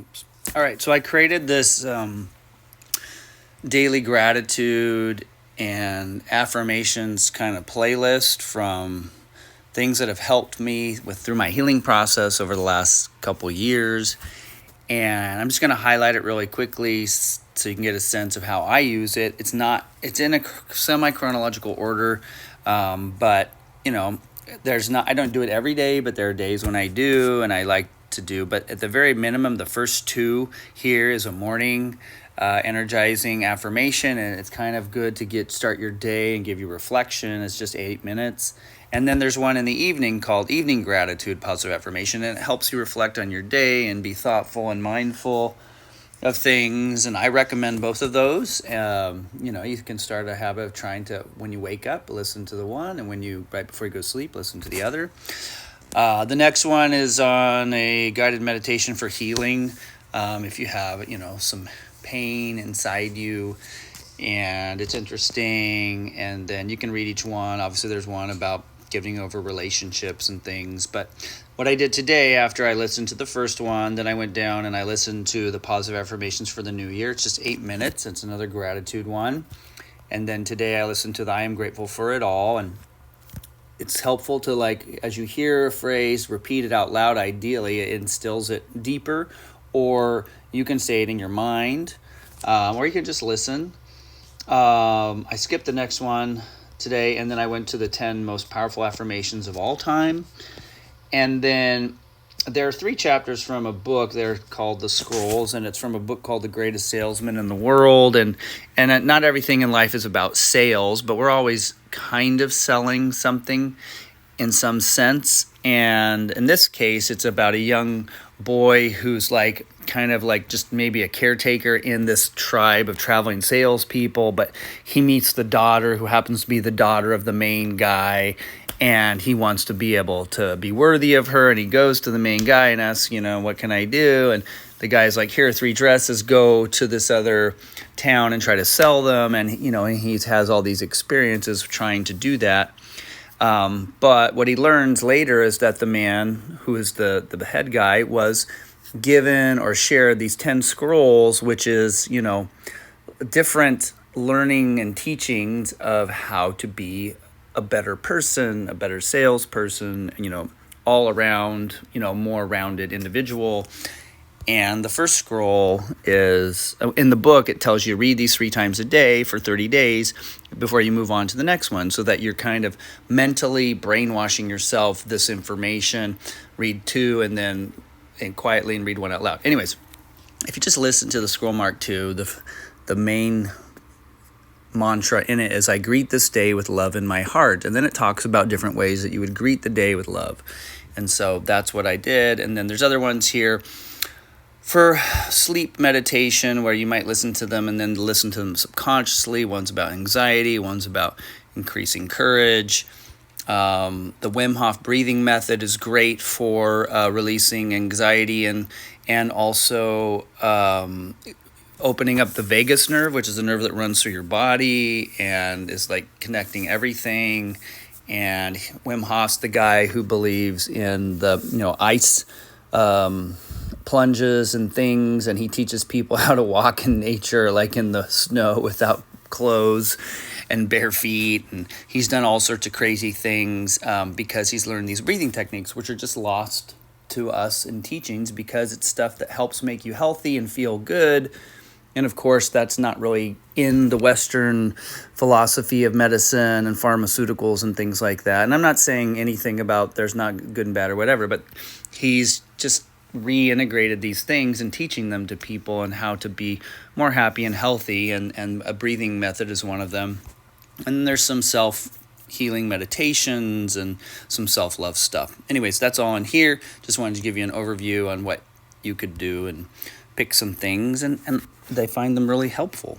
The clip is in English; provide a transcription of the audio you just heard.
Oops. All right, so I created this daily gratitude and affirmations kind of playlist from things that have helped me through my healing process over the last couple years. And I'm just going to highlight it really quickly so you can get a sense of how I use it. It's in a semi-chronological order, but I don't do it every day, but there are days when I do, and I like to do. But at the very minimum, the first two here is a morning energizing affirmation, and it's kind of good to start your day and give you reflection. It's just 8 minutes. And then there's one in the evening called Evening Gratitude Positive Affirmation, and it helps you reflect on your day and be thoughtful and mindful of things. And I recommend both of those. You can start a habit of trying to, when you wake up, listen to the one, and right before you go to sleep, listen to the other. The next one is on a guided meditation for healing. If you have, some pain inside you, and it's interesting, and then you can read each one. Obviously, there's one about giving over relationships and things. But what I did today, after I listened to the first one, then I went down and I listened to the positive affirmations for the new year. It's just 8 minutes. It's another gratitude one. And then today I listened to the I am grateful for it all. And it's helpful to, as you hear a phrase, repeat it out loud. Ideally, it instills it deeper, or you can say it in your mind, or you can just listen. I skipped the next one today, and then I went to the 10 most powerful affirmations of all time. And then there are 3 chapters from a book. They're called The Scrolls, and it's from a book called The Greatest Salesman in the World. And not everything in life is about sales, but we're always kind of selling something in some sense. And in this case, it's about a young boy who's kind of just maybe a caretaker in this tribe of traveling salespeople, but he meets the daughter, who happens to be the daughter of the main guy, and he wants to be able to be worthy of her, and he goes to the main guy and asks, what can I do? And the guy's like, here are 3 dresses, go to this other town and try to sell them. And he has all these experiences trying to do that. But what he learns later is that the man who is the head guy was given or shared these 10 scrolls, which is, different learning and teachings of how to be a better person, a better salesperson, all around, more rounded individual. And the first scroll is, in the book, it tells you read these 3 times a day for 30 days before you move on to the next one, so that you're kind of mentally brainwashing yourself this information. Read 2 and quietly and read 1 out loud. Anyways, if you just listen to the scroll mark 2, the main mantra in it is, I greet this day with love in my heart. And then it talks about different ways that you would greet the day with love. And so that's what I did. And then there's other ones here for sleep meditation, where you might listen to them and then listen to them subconsciously. One's about anxiety, one's about increasing courage. The Wim Hof breathing method is great for releasing anxiety and also opening up the vagus nerve, which is a nerve that runs through your body and is connecting everything. And Wim Hof's the guy who believes in the ice plunges and things, and he teaches people how to walk in nature, in the snow without clothes and bare feet. And he's done all sorts of crazy things because he's learned these breathing techniques, which are just lost to us in teachings, because it's stuff that helps make you healthy and feel good. And of course, that's not really in the Western philosophy of medicine and pharmaceuticals and things like that. And I'm not saying anything about there's not good and bad or whatever, but he's just reintegrated these things and teaching them to people and how to be more happy and healthy. And a breathing method is one of them. And there's some self-healing meditations and some self-love stuff. Anyways, that's all in here. Just wanted to give you an overview on what you could do and pick some things, and they find them really helpful.